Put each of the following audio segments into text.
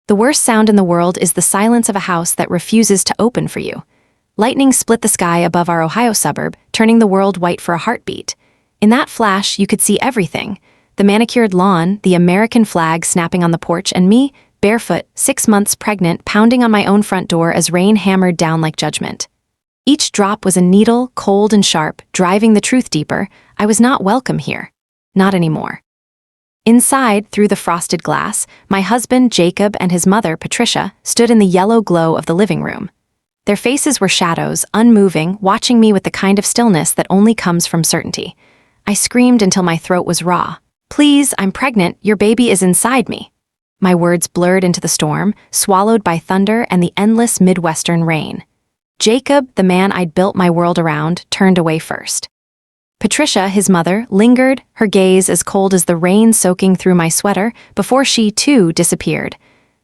The worst sound in the world is the silence of a house that refuses to open for you. Lightning split the sky above our Ohio suburb, turning the world white for a heartbeat. In that flash, you could see everything. The manicured lawn, the American flag snapping on the porch, and me, barefoot, 6 months pregnant, pounding on my own front door as rain hammered down like judgment. Each drop was a needle, cold and sharp, driving the truth deeper. I was not welcome here. Not anymore. Inside, through the frosted glass, my husband, Jacob, and his mother, Patricia, stood in the yellow glow of the living room. Their faces were shadows, unmoving, watching me with the kind of stillness that only comes from certainty. I screamed until my throat was raw. "Please, I'm pregnant, your baby is inside me." My words blurred into the storm, swallowed by thunder and the endless Midwestern rain. Jacob, the man I'd built my world around, turned away first. Patricia, his mother, lingered, her gaze as cold as the rain soaking through my sweater, before she, too, disappeared.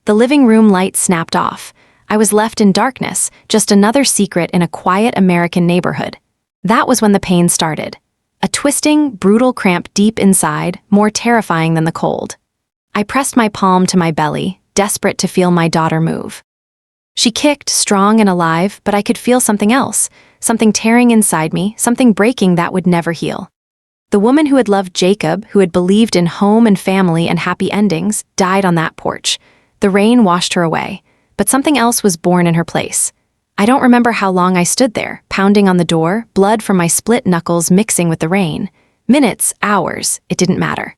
The living room light snapped off. I was left in darkness, just another secret in a quiet American neighborhood. That was when the pain started. A twisting, brutal cramp deep inside, more terrifying than the cold. I pressed my palm to my belly, desperate to feel my daughter move. She kicked, strong and alive, but I could feel something else, something tearing inside me, something breaking that would never heal. The woman who had loved Jacob, who had believed in home and family and happy endings, died on that porch. The rain washed her away, but something else was born in her place. I don't remember how long I stood there, pounding on the door, blood from my split knuckles mixing with the rain. Minutes, hours, it didn't matter.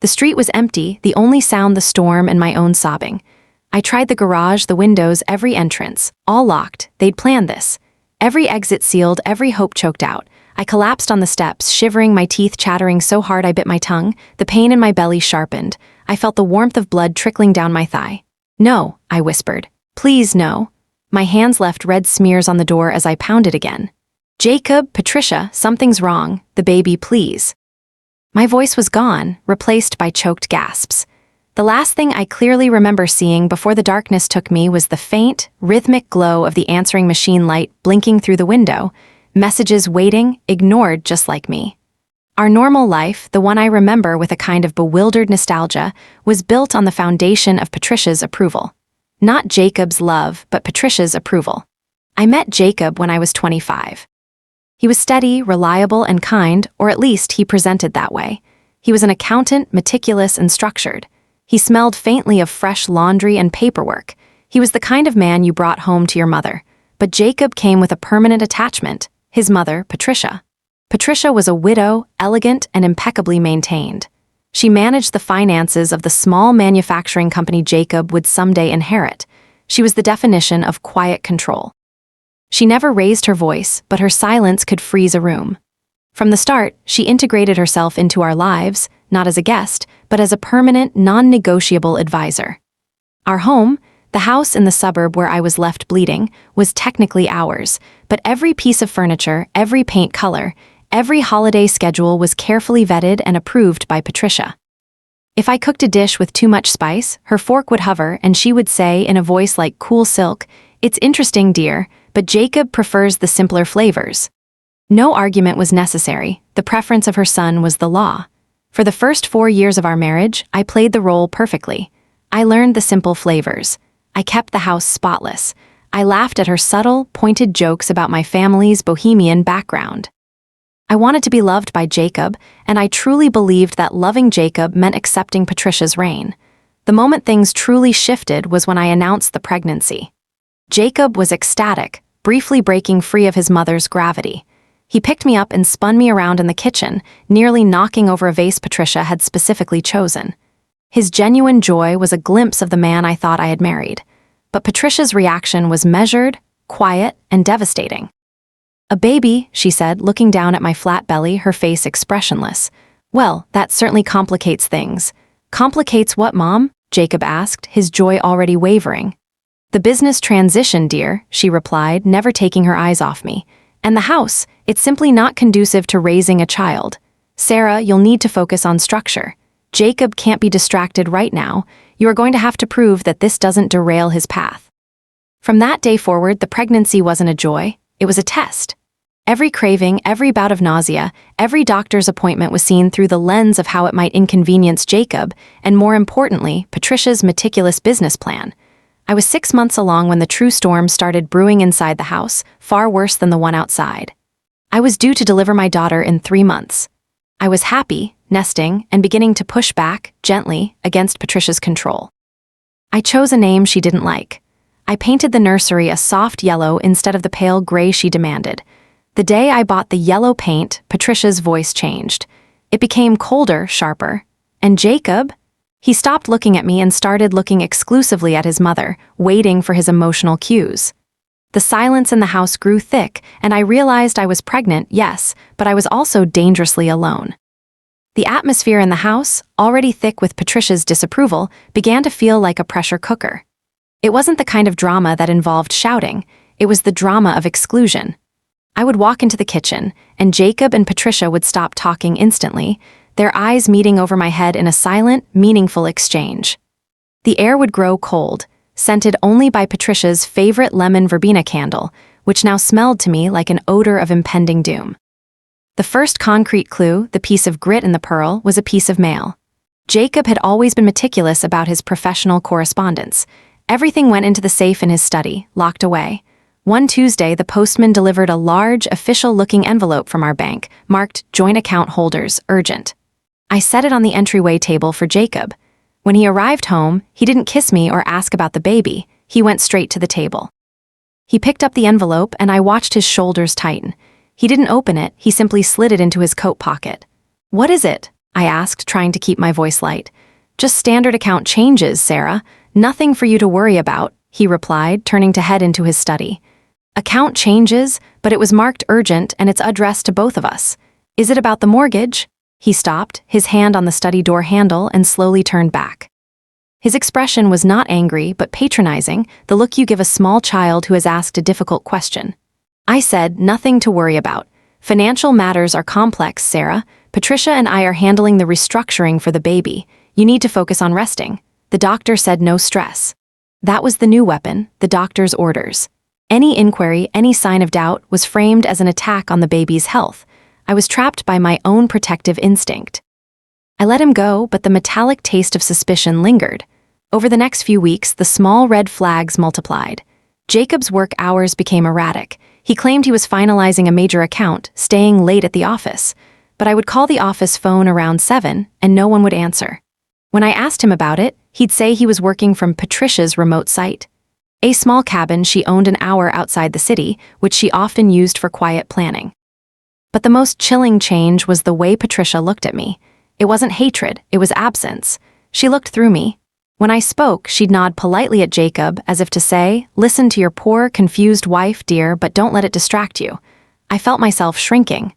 The street was empty, the only sound the storm and my own sobbing. I tried the garage, the windows, every entrance, all locked. They'd planned this. Every exit sealed, every hope choked out. I collapsed on the steps, shivering, my teeth chattering so hard I bit my tongue. The pain in my belly sharpened. I felt the warmth of blood trickling down my thigh. "No," I whispered. "Please, no." My hands left red smears on the door as I pounded again. "Jacob, Patricia, something's wrong. The baby, please." My voice was gone, replaced by choked gasps. The last thing I clearly remember seeing before the darkness took me was the faint, rhythmic glow of the answering machine light blinking through the window, messages waiting, ignored just like me. Our normal life, the one I remember with a kind of bewildered nostalgia, was built on the foundation of Patricia's approval. Not Jacob's love, but Patricia's approval. I met Jacob when I was 25. He was steady, reliable, and kind, or at least he presented that way. He was an accountant, meticulous and structured. He smelled faintly of fresh laundry and paperwork. He was the kind of man you brought home to your mother. But Jacob came with a permanent attachment, his mother, Patricia. Patricia was a widow, elegant and impeccably maintained. She managed the finances of the small manufacturing company Jacob would someday inherit. She was the definition of quiet control. She never raised her voice, but her silence could freeze a room. From the start, she integrated herself into our lives, not as a guest, but as a permanent, non-negotiable advisor. Our home, the house in the suburb where I was left bleeding, was technically ours, but every piece of furniture, every paint color, every holiday schedule was carefully vetted and approved by Patricia. If I cooked a dish with too much spice, her fork would hover and she would say in a voice like cool silk, "It's interesting, dear, but Jacob prefers the simpler flavors." No argument was necessary. The preference of her son was the law. For the first 4 years of our marriage, I played the role perfectly. I learned the simple flavors. I kept the house spotless. I laughed at her subtle, pointed jokes about my family's bohemian background. I wanted to be loved by Jacob, and I truly believed that loving Jacob meant accepting Patricia's reign. The moment things truly shifted was when I announced the pregnancy. Jacob was ecstatic, briefly breaking free of his mother's gravity. He picked me up and spun me around in the kitchen, nearly knocking over a vase Patricia had specifically chosen. His genuine joy was a glimpse of the man I thought I had married. But Patricia's reaction was measured, quiet, and devastating. "A baby," she said, looking down at my flat belly, her face expressionless. "Well, that certainly complicates things." "Complicates what, Mom?" Jacob asked, his joy already wavering. "The business transition, dear," she replied, never taking her eyes off me. "And the house, it's simply not conducive to raising a child. Sarah, you'll need to focus on structure. Jacob can't be distracted right now. You are going to have to prove that this doesn't derail his path." From that day forward, the pregnancy wasn't a joy, it was a test. Every craving, every bout of nausea, every doctor's appointment was seen through the lens of how it might inconvenience Jacob, and more importantly, Patricia's meticulous business plan. I was 6 months along when the true storm started brewing inside the house, far worse than the one outside. I was due to deliver my daughter in 3 months. I was happy, nesting, and beginning to push back, gently, against Patricia's control. I chose a name she didn't like. I painted the nursery a soft yellow instead of the pale gray she demanded. The day I bought the yellow paint, Patricia's voice changed. It became colder, sharper. And Jacob? He stopped looking at me and started looking exclusively at his mother, waiting for his emotional cues. The silence in the house grew thick, and I realized I was pregnant, yes, but I was also dangerously alone. The atmosphere in the house, already thick with Patricia's disapproval, began to feel like a pressure cooker. It wasn't the kind of drama that involved shouting, it was the drama of exclusion. I would walk into the kitchen, and Jacob and Patricia would stop talking instantly, their eyes meeting over my head in a silent, meaningful exchange. The air would grow cold, scented only by Patricia's favorite lemon verbena candle, which now smelled to me like an odor of impending doom. The first concrete clue, the piece of grit in the pearl, was a piece of mail. Jacob had always been meticulous about his professional correspondence. Everything went into the safe in his study, locked away. One Tuesday, the postman delivered a large, official-looking envelope from our bank, marked Joint Account Holders, Urgent. I set it on the entryway table for Jacob. When he arrived home, he didn't kiss me or ask about the baby, he went straight to the table. He picked up the envelope and I watched his shoulders tighten. He didn't open it, he simply slid it into his coat pocket. "What is it?" I asked, trying to keep my voice light. "Just standard account changes, Sarah. Nothing for you to worry about," he replied, turning to head into his study. "Account changes, but it was marked urgent and it's addressed to both of us. Is it about the mortgage?" He stopped, his hand on the study door handle, and slowly turned back. His expression was not angry, but patronizing, the look you give a small child who has asked a difficult question. I said, "Nothing to worry about. Financial matters are complex, Sarah. Patricia and I are handling the restructuring for the baby. You need to focus on resting." The doctor said no stress. That was the new weapon, the doctor's orders. Any inquiry, any sign of doubt, was framed as an attack on the baby's health. I was trapped by my own protective instinct. I let him go, but the metallic taste of suspicion lingered. Over the next few weeks, the small red flags multiplied. Jacob's work hours became erratic. He claimed he was finalizing a major account, staying late at the office. But I would call the office phone around 7, and no one would answer. When I asked him about it, he'd say he was working from Patricia's remote site. A small cabin she owned an hour outside the city, which she often used for quiet planning. But the most chilling change was the way Patricia looked at me. It wasn't hatred, it was absence. She looked through me. When I spoke, she'd nod politely at Jacob, as if to say, "Listen to your poor, confused wife, dear, but don't let it distract you." I felt myself shrinking.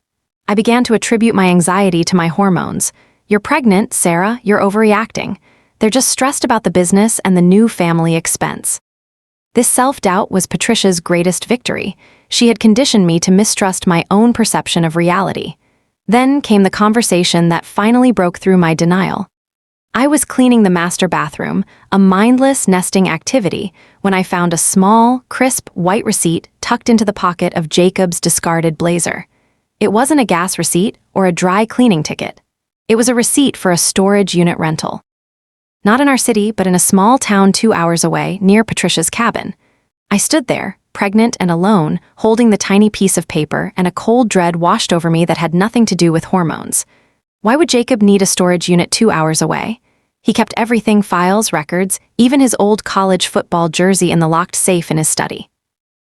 I began to attribute my anxiety to my hormones. "You're pregnant, Sarah, you're overreacting. They're just stressed about the business and the new family expense." This self-doubt was Patricia's greatest victory. She had conditioned me to mistrust my own perception of reality. Then came the conversation that finally broke through my denial. I was cleaning the master bathroom, a mindless nesting activity, when I found a small, crisp, white receipt tucked into the pocket of Jacob's discarded blazer. It wasn't a gas receipt or a dry cleaning ticket. It was a receipt for a storage unit rental. Not in our city, but in a small town 2 hours away, near Patricia's cabin. I stood there, pregnant and alone, holding the tiny piece of paper, and a cold dread washed over me that had nothing to do with hormones. Why would Jacob need a storage unit 2 hours away? He kept everything, files, records, even his old college football jersey in the locked safe in his study.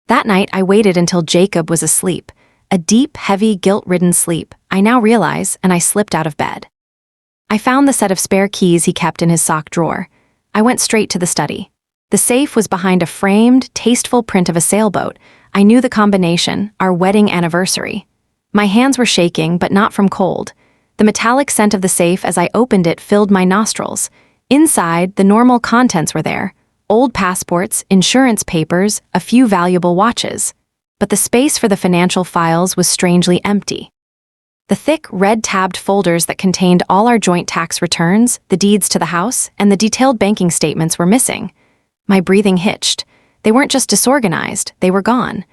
That night, I waited until Jacob was asleep. A deep, heavy, guilt-ridden sleep, I now realize, and I slipped out of bed. I found the set of spare keys he kept in his sock drawer. I went straight to the study. The safe was behind a framed, tasteful print of a sailboat. I knew the combination, our wedding anniversary. My hands were shaking, but not from cold. The metallic scent of the safe as I opened it filled my nostrils. Inside, the normal contents were there. Old passports, insurance papers, a few valuable watches. But the space for the financial files was strangely empty. The thick, red-tabbed folders that contained all our joint tax returns, the deeds to the house, and the detailed banking statements were missing. My breathing hitched. They weren't just disorganized, they were gone.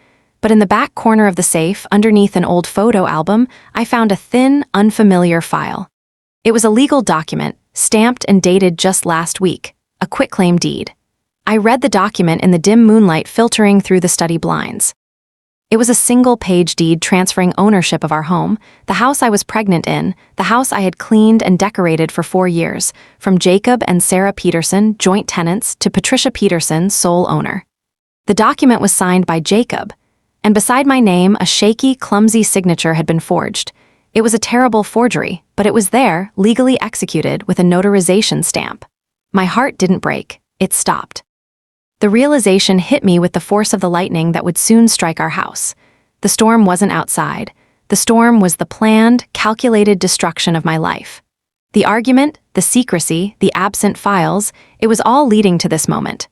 but in the back corner of the safe, underneath an old photo album, I found a thin, unfamiliar file. It was a legal document, stamped and dated just last week, a quitclaim deed. I read the document in the dim moonlight filtering through the study blinds. It was a single-page deed transferring ownership of our home, the house I was pregnant in, the house I had cleaned and decorated for 4 years, from Jacob and Sarah Peterson, joint tenants, to Patricia Peterson, sole owner. The document was signed by Jacob, and beside my name, a shaky, clumsy signature had been forged. It was a terrible forgery, but it was there, legally executed, with a notarization stamp. My heart didn't break, it stopped. The realization hit me with the force of the lightning that would soon strike our house. The storm wasn't outside. The storm was the planned, calculated destruction of my life. The argument, the secrecy, the absent files, it was all leading to this moment.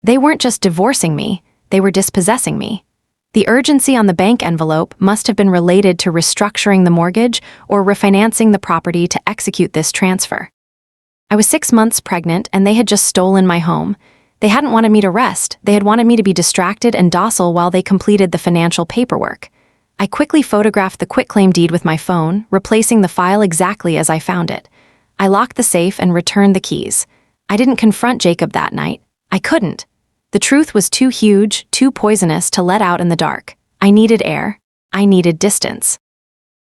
They weren't just divorcing me, they were dispossessing me. The urgency on the bank envelope must have been related to restructuring the mortgage or refinancing the property to execute this transfer. I was 6 months pregnant and they had just stolen my home. They hadn't wanted me to rest, they had wanted me to be distracted and docile while they completed the financial paperwork. I quickly photographed the quitclaim deed with my phone, replacing the file exactly as I found it. I locked the safe and returned the keys. I didn't confront Jacob that night. I couldn't. The truth was too huge, too poisonous to let out in the dark. I needed air. I needed distance.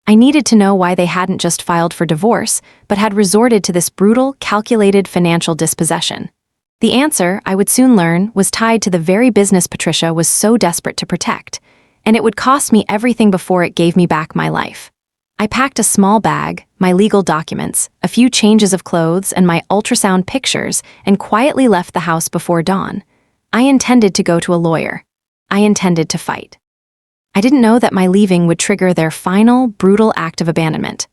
I needed to know why they hadn't just filed for divorce, but had resorted to this brutal, calculated financial dispossession. The answer, I would soon learn, was tied to the very business Patricia was so desperate to protect, and it would cost me everything before it gave me back my life. I packed a small bag, my legal documents, a few changes of clothes, and my ultrasound pictures, and quietly left the house before dawn. I intended to go to a lawyer. I intended to fight. I didn't know that my leaving would trigger their final, brutal act of abandonment.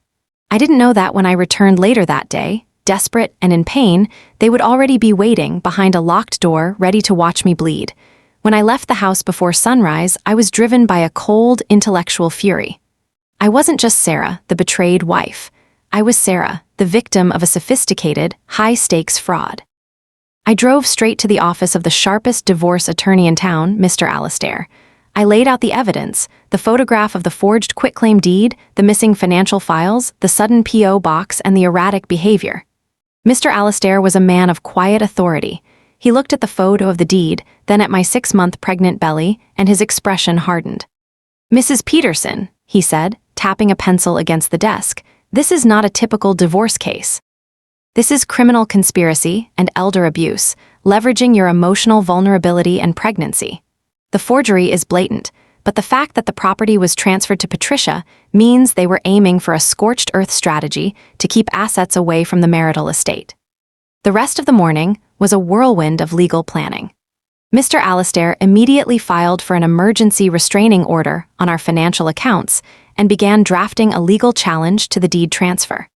I didn't know that when I returned later that day, desperate and in pain, they would already be waiting behind a locked door, ready to watch me bleed. When I left the house before sunrise, I was driven by a cold, intellectual fury. I wasn't just Sarah, the betrayed wife. I was Sarah, the victim of a sophisticated, high-stakes fraud. I drove straight to the office of the sharpest divorce attorney in town, Mr. Alastair. I laid out the evidence, the photograph of the forged quitclaim deed, the missing financial files, the sudden P.O. box, and the erratic behavior. Mr. Alastair was a man of quiet authority. He looked at the photo of the deed, then at my 6-month pregnant belly, and his expression hardened. "Mrs. Peterson," he said, tapping a pencil against the desk, "this is not a typical divorce case. This is criminal conspiracy and elder abuse, leveraging your emotional vulnerability and pregnancy. The forgery is blatant, but the fact that the property was transferred to Patricia means they were aiming for a scorched earth strategy to keep assets away from the marital estate." The rest of the morning was a whirlwind of legal planning. Mr. Alastair immediately filed for an emergency restraining order on our financial accounts and began drafting a legal challenge to the deed transfer.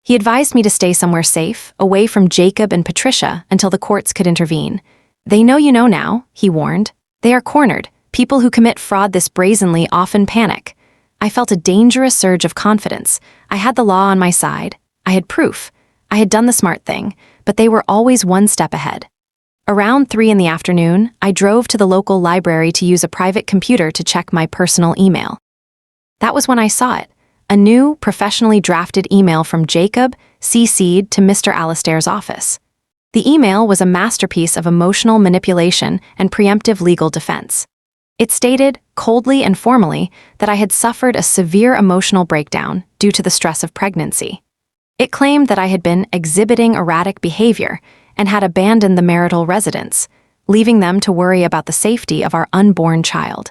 He advised me to stay somewhere safe, away from Jacob and Patricia, until the courts could intervene. "They know you know now," he warned. "They are cornered. People who commit fraud this brazenly often panic." I felt a dangerous surge of confidence. I had the law on my side. I had proof. I had done the smart thing, but they were always one step ahead. Around 3 in the afternoon, I drove to the local library to use a private computer to check my personal email. That was when I saw it. A new, professionally drafted email from Jacob, CC'd to Mr. Alastair's office. The email was a masterpiece of emotional manipulation and preemptive legal defense. It stated, coldly and formally, that I had suffered a severe emotional breakdown due to the stress of pregnancy. It claimed that I had been exhibiting erratic behavior and had abandoned the marital residence, leaving them to worry about the safety of our unborn child.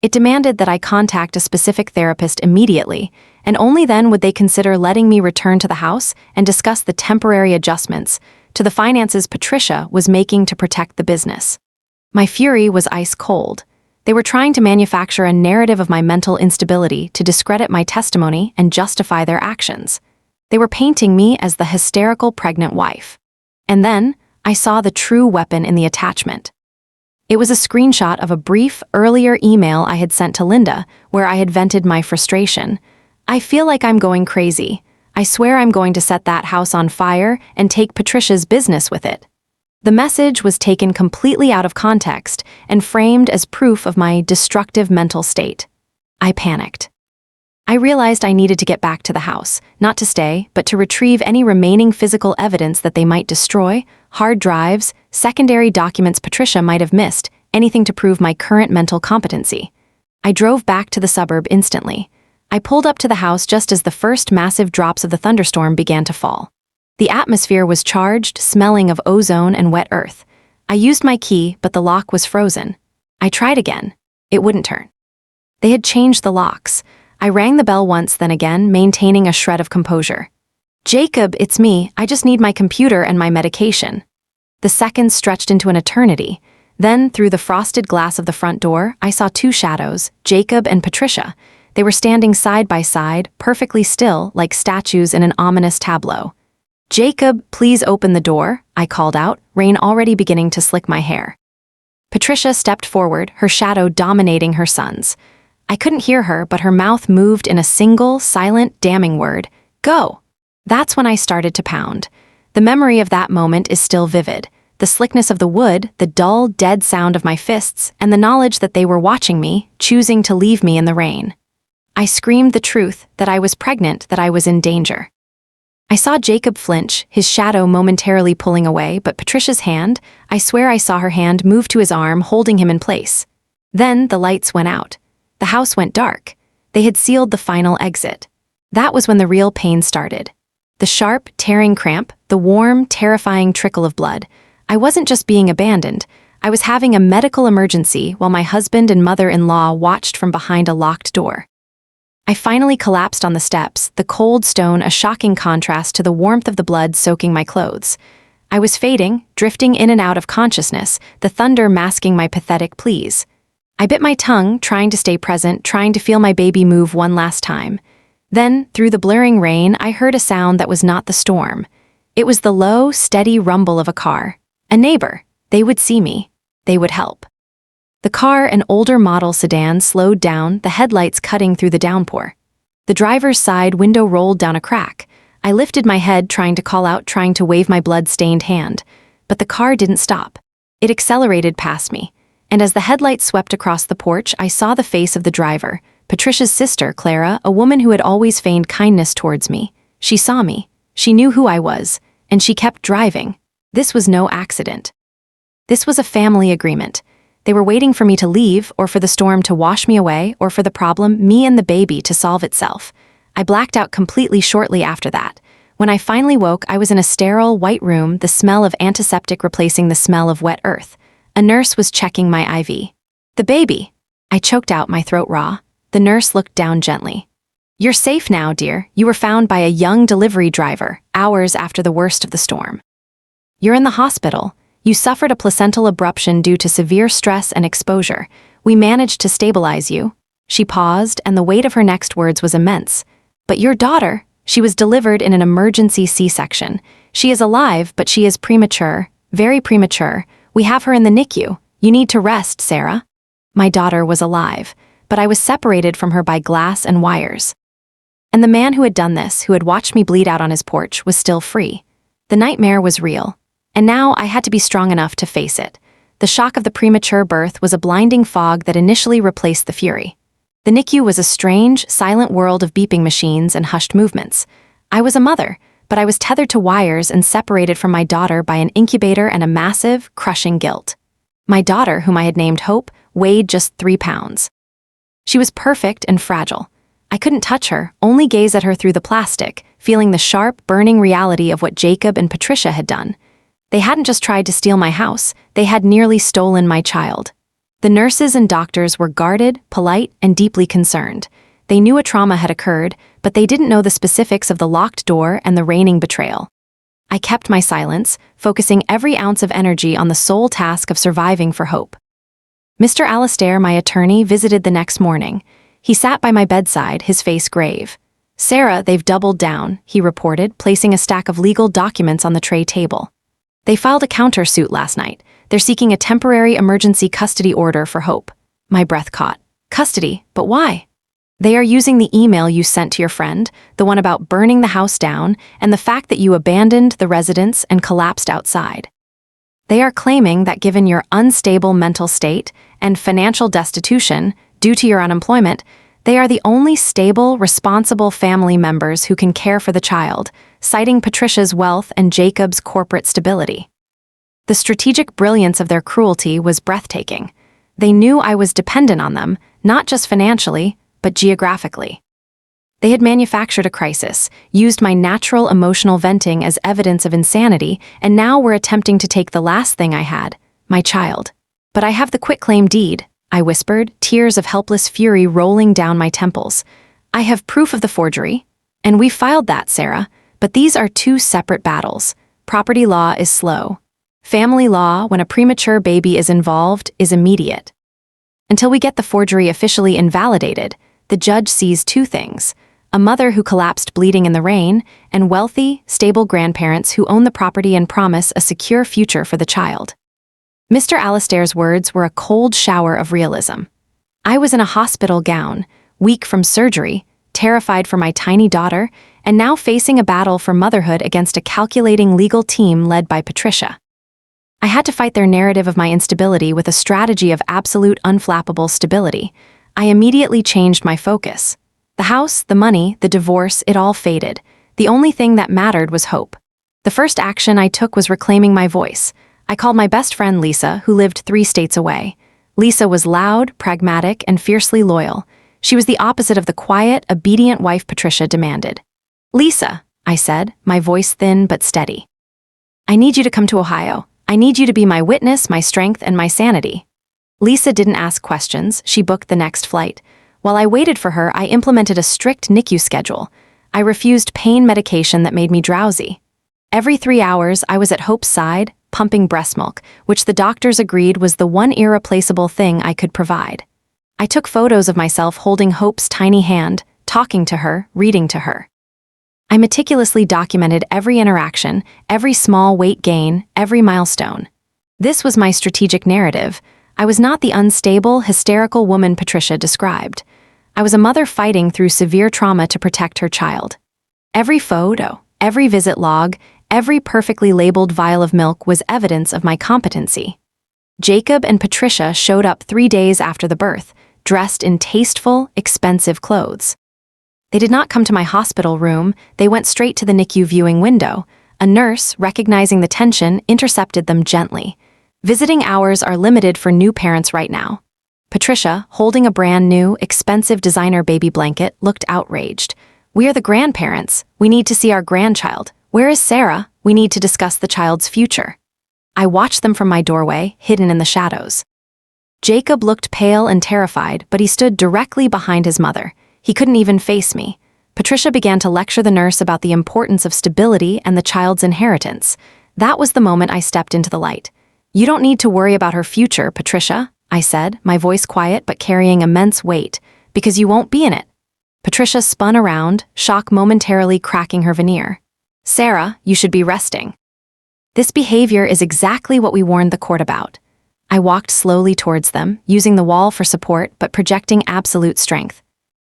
It demanded that I contact a specific therapist immediately, and only then would they consider letting me return to the house and discuss the temporary adjustments to the finances Patricia was making to protect the business. My fury was ice cold. They were trying to manufacture a narrative of my mental instability to discredit my testimony and justify their actions. They were painting me as the hysterical pregnant wife. And then, I saw the true weapon in the attachment. It was a screenshot of a brief, earlier email I had sent to Linda, where I had vented my frustration. "I feel like I'm going crazy. I swear I'm going to set that house on fire and take Patricia's business with it." The message was taken completely out of context and framed as proof of my destructive mental state. I panicked. I realized I needed to get back to the house, not to stay, but to retrieve any remaining physical evidence that they might destroy, hard drives, secondary documents Patricia might have missed, anything to prove my current mental competency. I drove back to the suburb instantly. I pulled up to the house just as the first massive drops of the thunderstorm began to fall. The atmosphere was charged, smelling of ozone and wet earth. I used my key, but the lock was frozen. I tried again. It wouldn't turn. They had changed the locks. I rang the bell once, then again, maintaining a shred of composure. "Jacob, it's me. I just need my computer and my medication." The seconds stretched into an eternity. Then, through the frosted glass of the front door, I saw two shadows, Jacob and Patricia. They were standing side by side, perfectly still, like statues in an ominous tableau. "Jacob, please open the door," I called out, rain already beginning to slick my hair. Patricia stepped forward, her shadow dominating her son's. I couldn't hear her, but her mouth moved in a single, silent, damning word, "Go." That's when I started to pound. The memory of that moment is still vivid. The slickness of the wood, the dull, dead sound of my fists, and the knowledge that they were watching me, choosing to leave me in the rain. I screamed the truth, that I was pregnant, that I was in danger. I saw Jacob flinch, his shadow momentarily pulling away, but Patricia's hand, I swear I saw her hand move to his arm, holding him in place. Then the lights went out. The house went dark. They had sealed the final exit. That was when the real pain started. The sharp, tearing cramp, the warm, terrifying trickle of blood. I wasn't just being abandoned. I was having a medical emergency while my husband and mother-in-law watched from behind a locked door. I finally collapsed on the steps, the cold stone a shocking contrast to the warmth of the blood soaking my clothes. I was fading, drifting in and out of consciousness, the thunder masking my pathetic pleas. I bit my tongue, trying to stay present, trying to feel my baby move one last time. Then, through the blurring rain, I heard a sound that was not the storm. It was the low, steady rumble of a car. A neighbor. They would see me. They would help. The car, an older model sedan, slowed down, the headlights cutting through the downpour. The driver's side window rolled down a crack. I lifted my head, trying to call out, trying to wave my blood-stained hand. But the car didn't stop. It accelerated past me. And as the headlights swept across the porch, I saw the face of the driver, Patricia's sister, Clara, a woman who had always feigned kindness towards me. She saw me. She knew who I was. And she kept driving. This was no accident. This was a family agreement. They were waiting for me to leave, or for the storm to wash me away, or for the problem, me and the baby, to solve itself. I blacked out completely shortly after that. When I finally woke, I was in a sterile, white room, the smell of antiseptic replacing the smell of wet earth. A nurse was checking my IV. "The baby." I choked out, my throat raw. The nurse looked down gently. "You're safe now, dear. You were found by a young delivery driver, hours after the worst of the storm. You're in the hospital. You suffered a placental abruption due to severe stress and exposure. We managed to stabilize you." She paused, and the weight of her next words was immense. "But your daughter, she was delivered in an emergency C-section. She is alive, but she is premature, very premature. We have her in the NICU. You need to rest, Sarah." My daughter was alive, but I was separated from her by glass and wires. And the man who had done this, who had watched me bleed out on his porch, was still free. The nightmare was real. And now I had to be strong enough to face it. The shock of the premature birth was a blinding fog that initially replaced the fury. The NICU was a strange, silent world of beeping machines and hushed movements. I was a mother, but I was tethered to wires and separated from my daughter by an incubator and a massive, crushing guilt. My daughter, whom I had named Hope, weighed just 3 pounds. She was perfect and fragile. I couldn't touch her, only gaze at her through the plastic, feeling the sharp, burning reality of what Jacob and Patricia had done. They hadn't just tried to steal my house, they had nearly stolen my child. The nurses and doctors were guarded, polite, and deeply concerned. They knew a trauma had occurred, but they didn't know the specifics of the locked door and the reigning betrayal. I kept my silence, focusing every ounce of energy on the sole task of surviving for Hope. Mr. Alastair, my attorney, visited the next morning. He sat by my bedside, his face grave. "Sarah, they've doubled down," he reported, placing a stack of legal documents on the tray table. "They filed a countersuit last night. They're seeking a temporary emergency custody order for Hope." My breath caught. "Custody? But why?" "They are using the email you sent to your friend, the one about burning the house down, and the fact that you abandoned the residence and collapsed outside." They are claiming that given your unstable mental state and financial destitution due to your unemployment, they are the only stable, responsible family members who can care for the child, citing Patricia's wealth and Jacob's corporate stability. The strategic brilliance of their cruelty was breathtaking. They knew I was dependent on them, not just financially, but geographically. They had manufactured a crisis, used my natural emotional venting as evidence of insanity, and now were attempting to take the last thing I had, my child. "But I have the quitclaim deed," I whispered, tears of helpless fury rolling down my temples. "I have proof of the forgery." "And we filed that, Sarah, but these are two separate battles. Property law is slow. Family law, when a premature baby is involved, is immediate. Until we get the forgery officially invalidated, the judge sees two things: a mother who collapsed bleeding in the rain, and wealthy, stable grandparents who own the property and promise a secure future for the child." Mr. Alastair's words were a cold shower of realism. I was in a hospital gown, weak from surgery, terrified for my tiny daughter, and now facing a battle for motherhood against a calculating legal team led by Patricia. I had to fight their narrative of my instability with a strategy of absolute unflappable stability. I immediately changed my focus. The house, the money, the divorce, it all faded. The only thing that mattered was hope. The first action I took was reclaiming my voice. I called my best friend Lisa, who lived 3 states away. Lisa was loud, pragmatic, and fiercely loyal. She was the opposite of the quiet, obedient wife Patricia demanded. "Lisa," I said, my voice thin but steady. "I need you to come to Ohio. I need you to be my witness, my strength, and my sanity." Lisa didn't ask questions. She booked the next flight. While I waited for her, I implemented a strict NICU schedule. I refused pain medication that made me drowsy. Every 3 hours, I was at Hope's side, pumping breast milk, which the doctors agreed was the one irreplaceable thing I could provide. I took photos of myself holding Hope's tiny hand, talking to her, reading to her. I meticulously documented every interaction, every small weight gain, every milestone. This was my strategic narrative. I was not the unstable, hysterical woman Patricia described. I was a mother fighting through severe trauma to protect her child. Every photo, every visit log, every perfectly labeled vial of milk was evidence of my competency. Jacob and Patricia showed up 3 days after the birth, dressed in tasteful, expensive clothes. They did not come to my hospital room, they went straight to the NICU viewing window. A nurse, recognizing the tension, intercepted them gently. "Visiting hours are limited for new parents right now." Patricia, holding a brand new, expensive designer baby blanket, looked outraged. "We are the grandparents. We need to see our grandchild. Where is Sarah? We need to discuss the child's future." I watched them from my doorway, hidden in the shadows. Jacob looked pale and terrified, but he stood directly behind his mother. He couldn't even face me. Patricia began to lecture the nurse about the importance of stability and the child's inheritance. That was the moment I stepped into the light. "You don't need to worry about her future, Patricia," I said, my voice quiet but carrying immense weight, "because you won't be in it." Patricia spun around, shock momentarily cracking her veneer. "Sarah, you should be resting." This behavior is exactly what we warned the court about. I walked slowly towards them, using the wall for support but projecting absolute strength.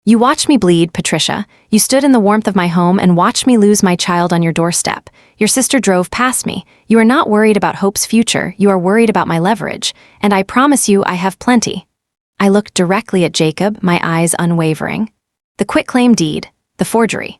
"You watched me bleed, Patricia. You stood in the warmth of my home and watched me lose my child on your doorstep. Your sister drove past me. You are not worried about Hope's future, you are worried about my leverage, and I promise you I have plenty." I looked directly at Jacob, my eyes unwavering. "The quitclaim deed, the forgery.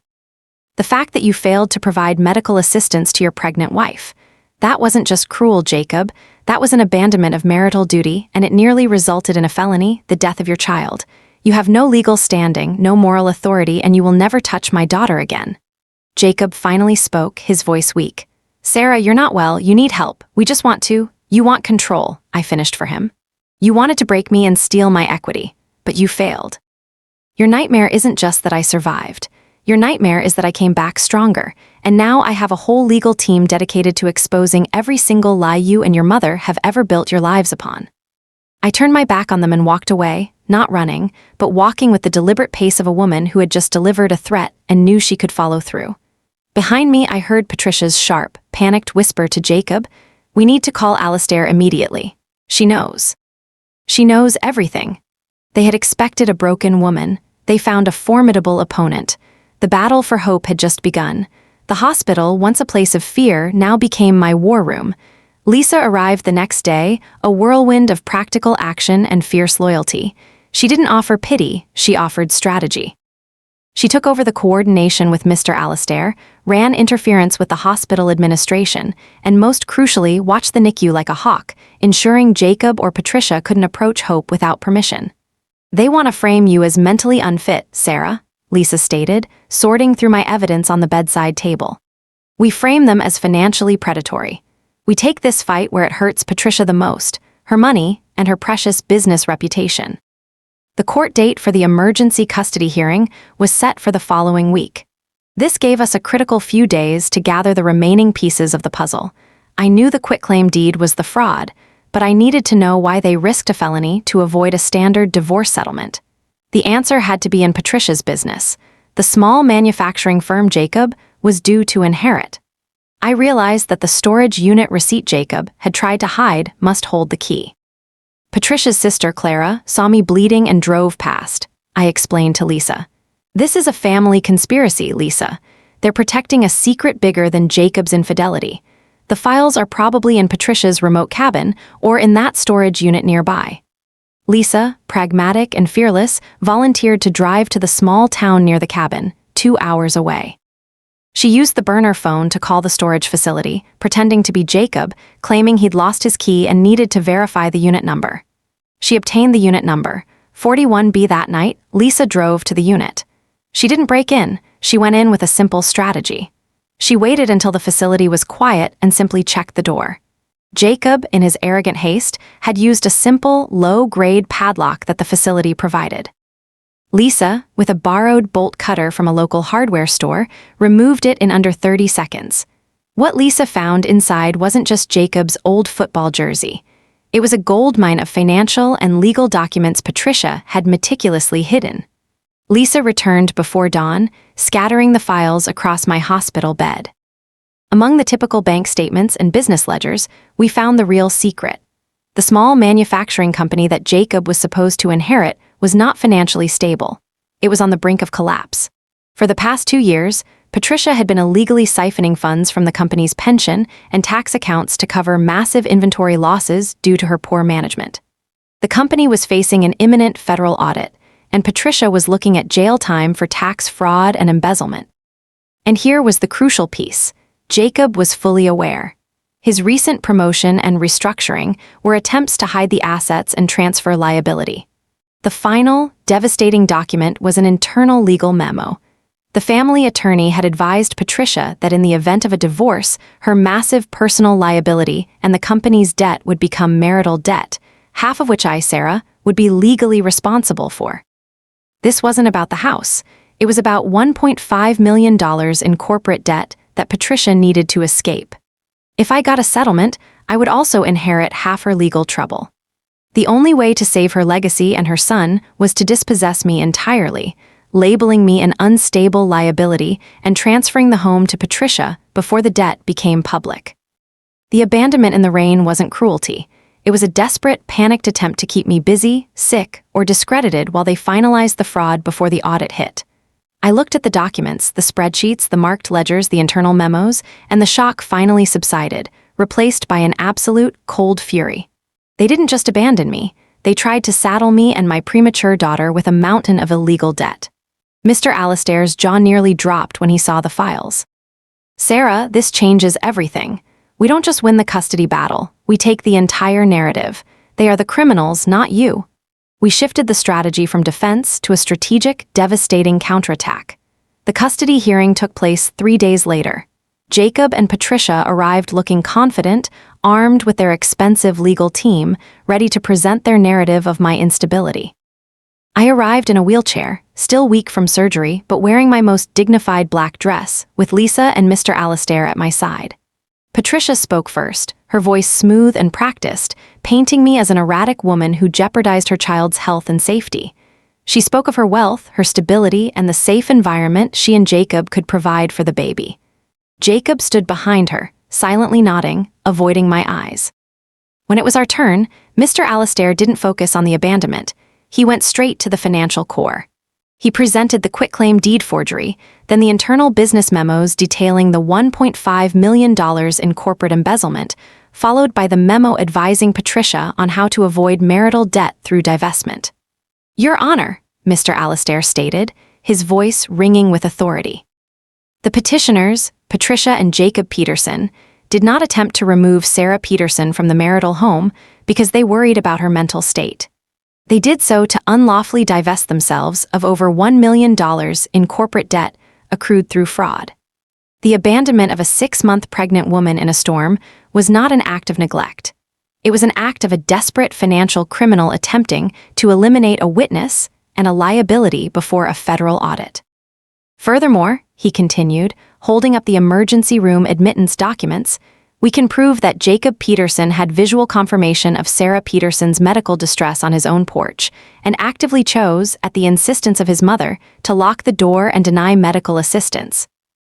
The fact that you failed to provide medical assistance to your pregnant wife. That wasn't just cruel, Jacob. That was an abandonment of marital duty, and it nearly resulted in a felony, the death of your child. You have no legal standing, no moral authority, and you will never touch my daughter again." Jacob finally spoke, his voice weak. "Sarah, you're not well. You need help. We just want to. You want control," I finished for him. "You wanted to break me and steal my equity, but you failed. Your nightmare isn't just that I survived. Your nightmare is that I came back stronger, and now I have a whole legal team dedicated to exposing every single lie you and your mother have ever built your lives upon." I turned my back on them and walked away, not running, but walking with the deliberate pace of a woman who had just delivered a threat and knew she could follow through. Behind me, I heard Patricia's sharp, panicked whisper to Jacob, "We need to call Alastair immediately. She knows. She knows everything." They had expected a broken woman. They found a formidable opponent. The battle for hope had just begun. The hospital, once a place of fear, now became my war room. Lisa arrived the next day, a whirlwind of practical action and fierce loyalty. She didn't offer pity, she offered strategy. She took over the coordination with Mr. Alastair, ran interference with the hospital administration, and most crucially watched the NICU like a hawk, ensuring Jacob or Patricia couldn't approach Hope without permission. "They want to frame you as mentally unfit, Sarah," Lisa stated, sorting through my evidence on the bedside table. "We frame them as financially predatory. We take this fight where it hurts Patricia the most, her money and her precious business reputation." The court date for the emergency custody hearing was set for the following week. This gave us a critical few days to gather the remaining pieces of the puzzle. I knew the quitclaim deed was the fraud, but I needed to know why they risked a felony to avoid a standard divorce settlement. The answer had to be in Patricia's business. The small manufacturing firm Jacob was due to inherit. I realized that the storage unit receipt Jacob had tried to hide must hold the key. Patricia's sister, Clara, saw me bleeding and drove past. I explained to Lisa. "This is a family conspiracy, Lisa. They're protecting a secret bigger than Jacob's infidelity. The files are probably in Patricia's remote cabin or in that storage unit nearby." Lisa, pragmatic and fearless, volunteered to drive to the small town near the cabin, 2 hours away. She used the burner phone to call the storage facility, pretending to be Jacob, claiming he'd lost his key and needed to verify the unit number. She obtained the unit number, 41B. That night, Lisa drove to the unit. She didn't break in, she went in with a simple strategy. She waited until the facility was quiet and simply checked the door. Jacob, in his arrogant haste, had used a simple, low-grade padlock that the facility provided. Lisa, with a borrowed bolt cutter from a local hardware store, removed it in under 30 seconds. What Lisa found inside wasn't just Jacob's old football jersey. It was a goldmine of financial and legal documents Patricia had meticulously hidden. Lisa returned before dawn, scattering the files across my hospital bed. Among the typical bank statements and business ledgers, we found the real secret. The small manufacturing company that Jacob was supposed to inherit was not financially stable. It was on the brink of collapse. For the past 2 years, Patricia had been illegally siphoning funds from the company's pension and tax accounts to cover massive inventory losses due to her poor management. The company was facing an imminent federal audit, and Patricia was looking at jail time for tax fraud and embezzlement. And here was the crucial piece. Jacob was fully aware. His recent promotion and restructuring were attempts to hide the assets and transfer liability. The final, devastating document was an internal legal memo. The family attorney had advised Patricia that in the event of a divorce, her massive personal liability and the company's debt would become marital debt, half of which I, Sarah, would be legally responsible for. This wasn't about the house. It was about $1.5 million in corporate debt that Patricia needed to escape. If I got a settlement, I would also inherit half her legal trouble. The only way to save her legacy and her son was to dispossess me entirely, labeling me an unstable liability and transferring the home to Patricia before the debt became public. The abandonment in the rain wasn't cruelty. It was a desperate, panicked attempt to keep me busy, sick, or discredited while they finalized the fraud before the audit hit. I looked at the documents, the spreadsheets, the marked ledgers, the internal memos, and the shock finally subsided, replaced by an absolute, cold fury. They didn't just abandon me, they tried to saddle me and my premature daughter with a mountain of illegal debt. Mr. Alastair's jaw nearly dropped when he saw the files. "Sarah, this changes everything. We don't just win the custody battle, we take the entire narrative. They are the criminals, not you." We shifted the strategy from defense to a strategic, devastating counterattack. The custody hearing took place 3 days later. Jacob and Patricia arrived looking confident, armed with their expensive legal team, ready to present their narrative of my instability. I arrived in a wheelchair, still weak from surgery, but wearing my most dignified black dress, with Lisa and Mr. Alastair at my side. Patricia spoke first, her voice smooth and practiced, painting me as an erratic woman who jeopardized her child's health and safety. She spoke of her wealth, her stability, and the safe environment she and Jacob could provide for the baby. Jacob stood behind her, silently nodding, avoiding my eyes. When it was our turn, Mr. Alastair didn't focus on the abandonment. He went straight to the financial core. He presented the quitclaim deed forgery, then the internal business memos detailing the $1.5 million in corporate embezzlement, followed by the memo advising Patricia on how to avoid marital debt through divestment. "Your Honor," Mr. Alastair stated, his voice ringing with authority. The petitioners, Patricia and Jacob Peterson, did not attempt to remove Sarah Peterson from the marital home because they worried about her mental state. They did so to unlawfully divest themselves of over $1 million in corporate debt accrued through fraud. The abandonment of a 6-month pregnant woman in a storm was not an act of neglect. It was an act of a desperate financial criminal attempting to eliminate a witness and a liability before a federal audit. Furthermore, he continued, holding up the emergency room admittance documents, we can prove that Jacob Peterson had visual confirmation of Sarah Peterson's medical distress on his own porch and actively chose, at the insistence of his mother, to lock the door and deny medical assistance.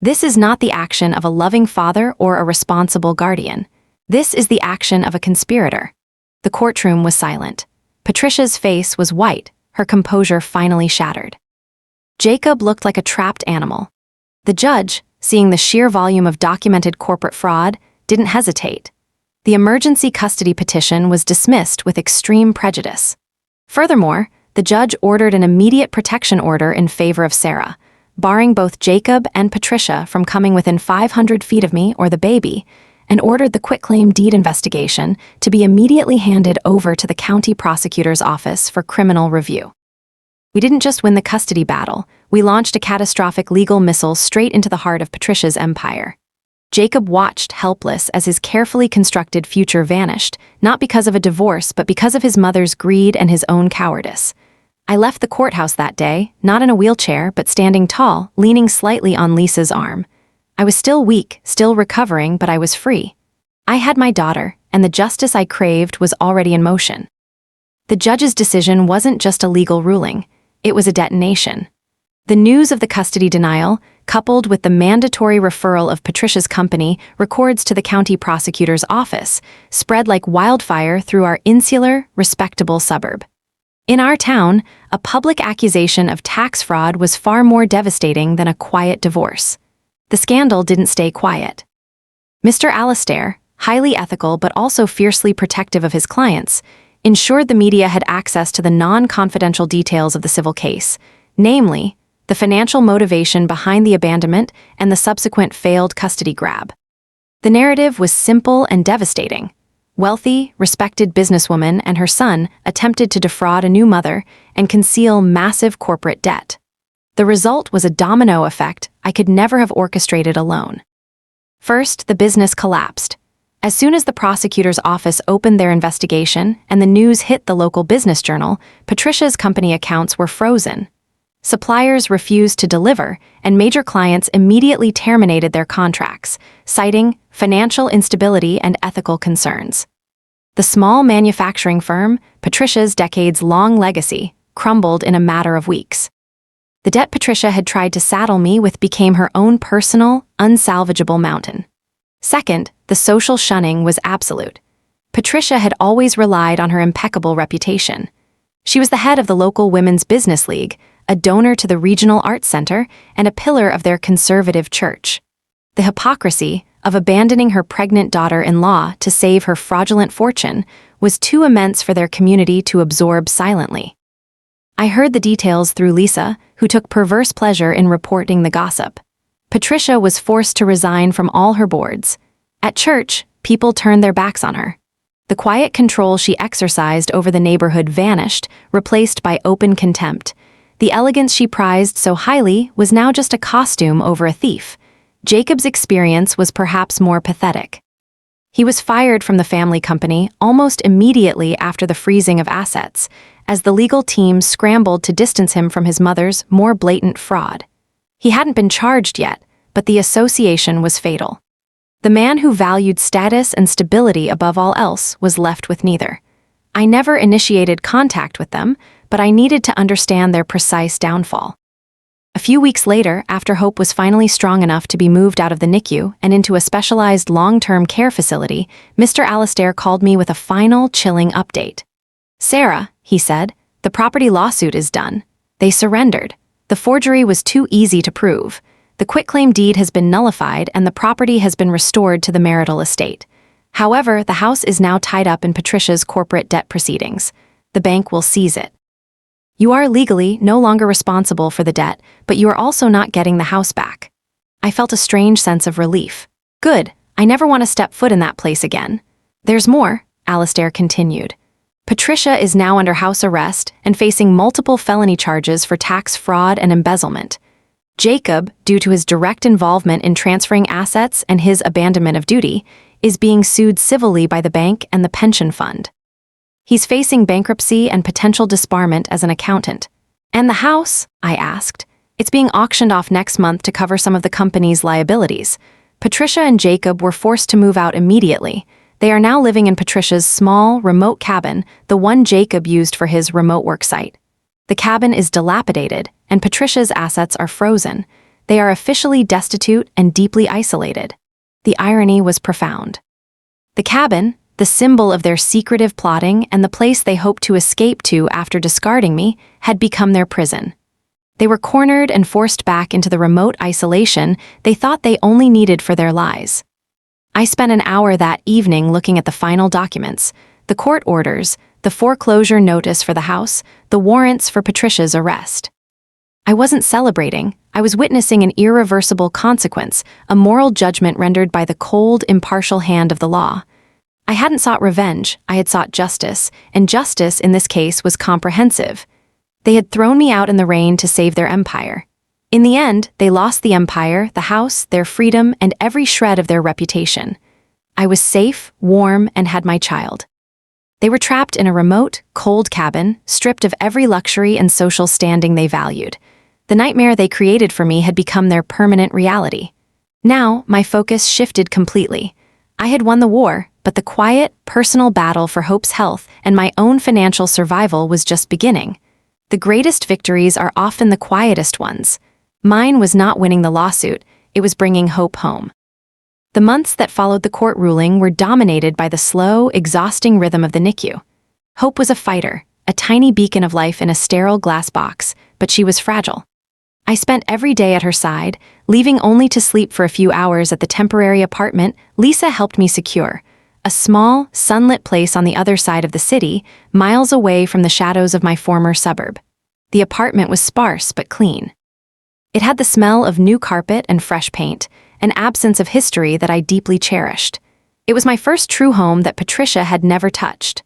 This is not the action of a loving father or a responsible guardian. This is the action of a conspirator. The courtroom was silent. Patricia's face was white, her composure finally shattered. Jacob looked like a trapped animal. The judge, seeing the sheer volume of documented corporate fraud, didn't hesitate. The emergency custody petition was dismissed with extreme prejudice. Furthermore, the judge ordered an immediate protection order in favor of Sarah, barring both Jacob and Patricia from coming within 500 feet of me or the baby, and ordered the quitclaim deed investigation to be immediately handed over to the county prosecutor's office for criminal review. We didn't just win the custody battle, we launched a catastrophic legal missile straight into the heart of Patricia's empire. Jacob watched helpless as his carefully constructed future vanished, not because of a divorce but because of his mother's greed and his own cowardice. I left the courthouse that day, not in a wheelchair but standing tall, leaning slightly on Lisa's arm. I was still weak, still recovering, but I was free. I had my daughter, and the justice I craved was already in motion. The judge's decision wasn't just a legal ruling, it was a detonation. The news of the custody denial, coupled with the mandatory referral of Patricia's company records to the county prosecutor's office, spread like wildfire through our insular, respectable suburb. In our town, a public accusation of tax fraud was far more devastating than a quiet divorce. The scandal didn't stay quiet. Mr. Alastair, highly ethical but also fiercely protective of his clients, ensured the media had access to the non-confidential details of the civil case, namely, the financial motivation behind the abandonment and the subsequent failed custody grab. The narrative was simple and devastating. Wealthy, respected businesswoman and her son attempted to defraud a new mother and conceal massive corporate debt. The result was a domino effect I could never have orchestrated alone. First, the business collapsed. As soon as the prosecutor's office opened their investigation and the news hit the local business journal, Patricia's company accounts were frozen. Suppliers refused to deliver, and major clients immediately terminated their contracts, citing financial instability and ethical concerns. The small manufacturing firm, Patricia's decades-long legacy, crumbled in a matter of weeks. The debt Patricia had tried to saddle me with became her own personal, unsalvageable mountain. Second, the social shunning was absolute. Patricia had always relied on her impeccable reputation. She was the head of the local Women's Business League, a donor to the Regional Arts Center, and a pillar of their conservative church. The hypocrisy of abandoning her pregnant daughter-in-law to save her fraudulent fortune was too immense for their community to absorb silently. I heard the details through Lisa, who took perverse pleasure in reporting the gossip. Patricia was forced to resign from all her boards. At church, people turned their backs on her. The quiet control she exercised over the neighborhood vanished, replaced by open contempt. The elegance she prized so highly was now just a costume over a thief. Jacob's experience was perhaps more pathetic. He was fired from the family company almost immediately after the freezing of assets, as the legal team scrambled to distance him from his mother's more blatant fraud. He hadn't been charged yet, but the association was fatal. The man who valued status and stability above all else was left with neither. I never initiated contact with them, but I needed to understand their precise downfall. A few weeks later, after Hope was finally strong enough to be moved out of the NICU and into a specialized long-term care facility, Mr. Alastair called me with a final, chilling update. "Sarah," he said, "the property lawsuit is done. They surrendered. The forgery was too easy to prove. The quitclaim deed has been nullified and the property has been restored to the marital estate. However, the house is now tied up in Patricia's corporate debt proceedings. The bank will seize it. You are legally no longer responsible for the debt, but you are also not getting the house back. I felt a strange sense of relief. Good, I never want to step foot in that place again. There's more, Alistair continued. Patricia is now under house arrest and facing multiple felony charges for tax fraud and embezzlement. Jacob, due to his direct involvement in transferring assets and his abandonment of duty, is being sued civilly by the bank and the pension fund. He's facing bankruptcy and potential disbarment as an accountant. And the house? I asked. It's being auctioned off next month to cover some of the company's liabilities. Patricia and Jacob were forced to move out immediately. They are now living in Patricia's small, remote cabin, the one Jacob used for his remote work site. The cabin is dilapidated, and Patricia's assets are frozen. They are officially destitute and deeply isolated. The irony was profound. The cabin, the symbol of their secretive plotting and the place they hoped to escape to after discarding me, had become their prison. They were cornered and forced back into the remote isolation they thought they only needed for their lies. I spent an hour that evening looking at the final documents, the court orders, the foreclosure notice for the house, the warrants for Patricia's arrest. I wasn't celebrating, I was witnessing an irreversible consequence, a moral judgment rendered by the cold, impartial hand of the law. I hadn't sought revenge, I had sought justice, and justice in this case was comprehensive. They had thrown me out in the rain to save their empire. In the end, they lost the empire, the house, their freedom, and every shred of their reputation. I was safe, warm, and had my child. They were trapped in a remote, cold cabin, stripped of every luxury and social standing they valued. The nightmare they created for me had become their permanent reality. Now, my focus shifted completely. I had won the war, but the quiet, personal battle for Hope's health and my own financial survival was just beginning. The greatest victories are often the quietest ones. Mine was not winning the lawsuit, it was bringing Hope home. The months that followed the court ruling were dominated by the slow, exhausting rhythm of the NICU. Hope was a fighter, a tiny beacon of life in a sterile glass box, but she was fragile. I spent every day at her side, leaving only to sleep for a few hours at the temporary apartment Lisa helped me secure, a small, sunlit place on the other side of the city, miles away from the shadows of my former suburb. The apartment was sparse but clean. It had the smell of new carpet and fresh paint, an absence of history that I deeply cherished. It was my first true home that Patricia had never touched.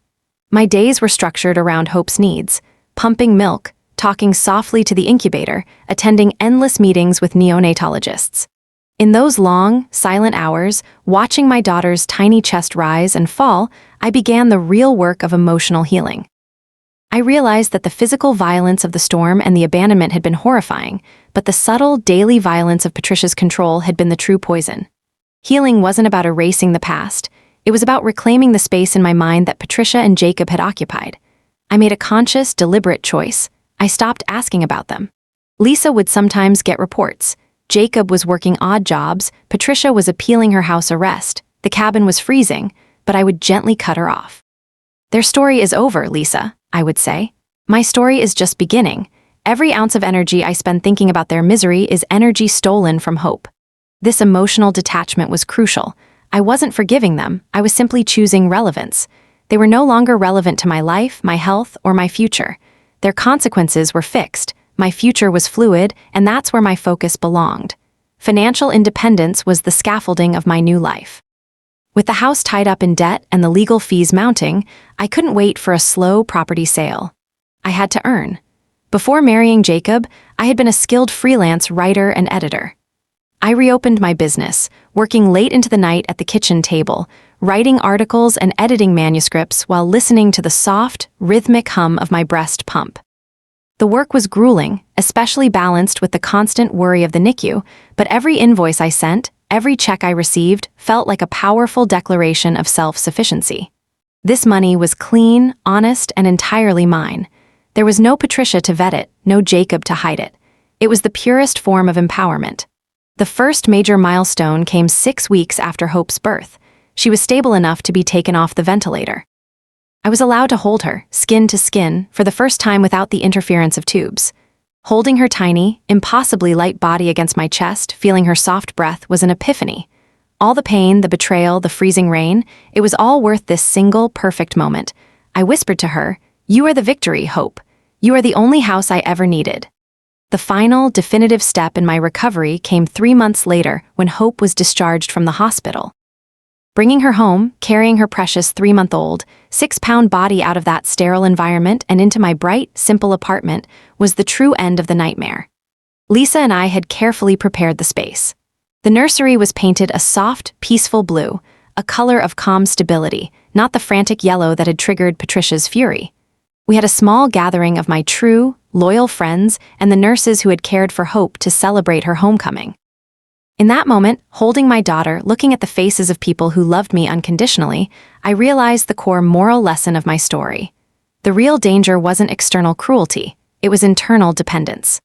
My days were structured around Hope's needs, pumping milk, talking softly to the incubator, attending endless meetings with neonatologists. In those long, silent hours, watching my daughter's tiny chest rise and fall, I began the real work of emotional healing. I realized that the physical violence of the storm and the abandonment had been horrifying, but the subtle, daily violence of Patricia's control had been the true poison. Healing wasn't about erasing the past, it was about reclaiming the space in my mind that Patricia and Jacob had occupied. I made a conscious, deliberate choice. I stopped asking about them. Lisa would sometimes get reports. Jacob was working odd jobs, Patricia was appealing her house arrest, the cabin was freezing, but I would gently cut her off. Their story is over, Lisa, I would say. My story is just beginning. Every ounce of energy I spend thinking about their misery is energy stolen from Hope. This emotional detachment was crucial. I wasn't forgiving them, I was simply choosing relevance. They were no longer relevant to my life, my health, or my future. Their consequences were fixed, my future was fluid, and that's where my focus belonged. Financial independence was the scaffolding of my new life. With the house tied up in debt and the legal fees mounting, I couldn't wait for a slow property sale. I had to earn. Before marrying Jacob, I had been a skilled freelance writer and editor. I reopened my business, working late into the night at the kitchen table, writing articles and editing manuscripts while listening to the soft, rhythmic hum of my breast pump. The work was grueling, especially balanced with the constant worry of the NICU, but every invoice I sent, every check I received, felt like a powerful declaration of self-sufficiency. This money was clean, honest, and entirely mine. There was no Patricia to vet it, no Jacob to hide it. It was the purest form of empowerment. The first major milestone came 6 weeks after Hope's birth. She was stable enough to be taken off the ventilator. I was allowed to hold her, skin to skin, for the first time without the interference of tubes. Holding her tiny, impossibly light body against my chest, feeling her soft breath, was an epiphany. All the pain, the betrayal, the freezing rain, it was all worth this single, perfect moment. I whispered to her, "You are the victory, Hope. You are the only house I ever needed." The final, definitive step in my recovery came 3 months later when Hope was discharged from the hospital. Bringing her home, carrying her precious 3-month-old, 6-pound body out of that sterile environment and into my bright, simple apartment was the true end of the nightmare. Lisa and I had carefully prepared the space. The nursery was painted a soft, peaceful blue, a color of calm stability, not the frantic yellow that had triggered Patricia's fury. We had a small gathering of my true, loyal friends and the nurses who had cared for Hope to celebrate her homecoming. In that moment, holding my daughter, looking at the faces of people who loved me unconditionally, I realized the core moral lesson of my story. The real danger wasn't external cruelty, it was internal dependence.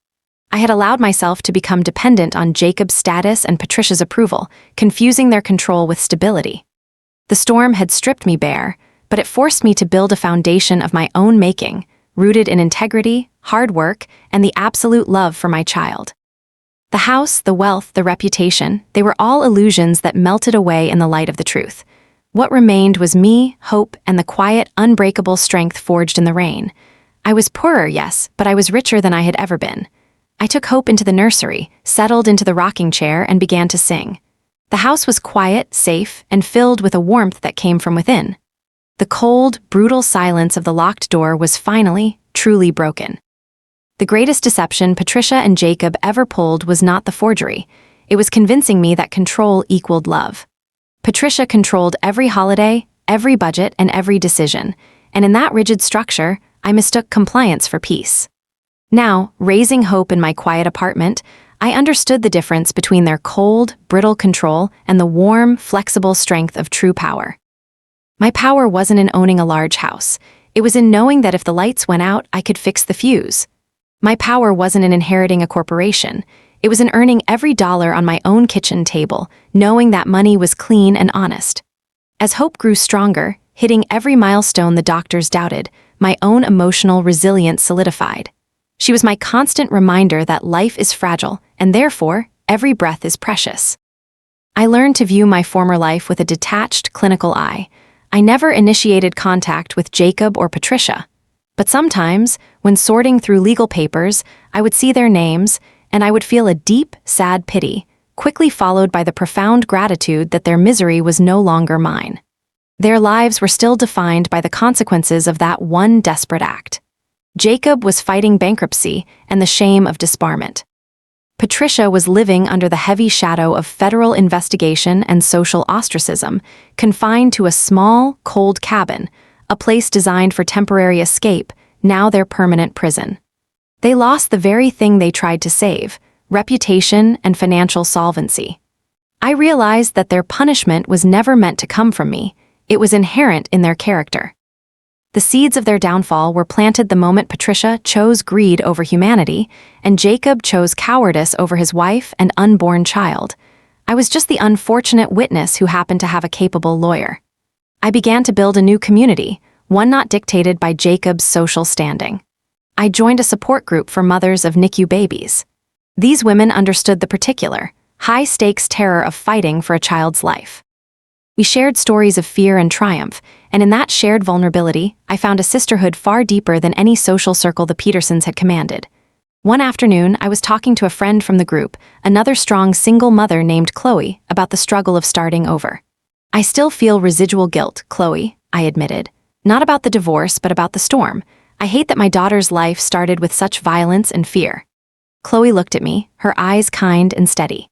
I had allowed myself to become dependent on Jacob's status and Patricia's approval, confusing their control with stability. The storm had stripped me bare, but it forced me to build a foundation of my own making, rooted in integrity, hard work, and the absolute love for my child. The house, the wealth, the reputation, they were all illusions that melted away in the light of the truth. What remained was me, Hope, and the quiet, unbreakable strength forged in the rain. I was poorer, yes, but I was richer than I had ever been. I took Hope into the nursery, settled into the rocking chair, and began to sing. The house was quiet, safe, and filled with a warmth that came from within. The cold, brutal silence of the locked door was finally, truly broken. The greatest deception Patricia and Jacob ever pulled was not the forgery. It was convincing me that control equaled love. Patricia controlled every holiday, every budget, and every decision, and in that rigid structure, I mistook compliance for peace. Now, raising Hope in my quiet apartment, I understood the difference between their cold, brittle control and the warm, flexible strength of true power. My power wasn't in owning a large house. It was in knowing that if the lights went out, I could fix the fuse. My power wasn't in inheriting a corporation. It was in earning every dollar on my own kitchen table, knowing that money was clean and honest. As Hope grew stronger, hitting every milestone the doctors doubted, my own emotional resilience solidified. She was my constant reminder that life is fragile, and therefore, every breath is precious. I learned to view my former life with a detached, clinical eye. I never initiated contact with Jacob or Patricia. But sometimes, when sorting through legal papers, I would see their names, and I would feel a deep, sad pity, quickly followed by the profound gratitude that their misery was no longer mine. Their lives were still defined by the consequences of that one desperate act. Jacob was fighting bankruptcy and the shame of disbarment. Patricia was living under the heavy shadow of federal investigation and social ostracism, confined to a small, cold cabin, a place designed for temporary escape, now their permanent prison. They lost the very thing they tried to save, reputation and financial solvency. I realized that their punishment was never meant to come from me, it was inherent in their character. The seeds of their downfall were planted the moment Patricia chose greed over humanity, and Jacob chose cowardice over his wife and unborn child. I was just the unfortunate witness who happened to have a capable lawyer. I began to build a new community, one not dictated by Jacob's social standing. I joined a support group for mothers of NICU babies. These women understood the particular, high-stakes terror of fighting for a child's life. We shared stories of fear and triumph, and in that shared vulnerability, I found a sisterhood far deeper than any social circle the Petersons had commanded. One afternoon, I was talking to a friend from the group, another strong single mother named Chloe, about the struggle of starting over. "I still feel residual guilt, Chloe," I admitted. "Not about the divorce, but about the storm. I hate that my daughter's life started with such violence and fear." Chloe looked at me, her eyes kind and steady.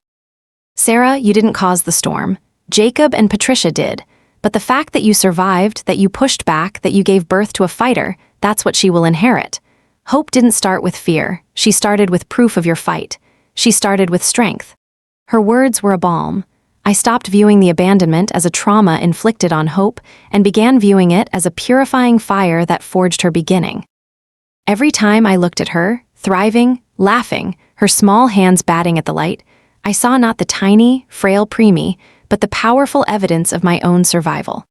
"Sarah, you didn't cause the storm. Jacob and Patricia did. But the fact that you survived, that you pushed back, that you gave birth to a fighter, that's what she will inherit. Hope didn't start with fear. She started with proof of your fight. She started with strength." Her words were a balm. I stopped viewing the abandonment as a trauma inflicted on Hope and began viewing it as a purifying fire that forged her beginning. Every time I looked at her, thriving, laughing, her small hands batting at the light, I saw not the tiny, frail preemie, but the powerful evidence of my own survival.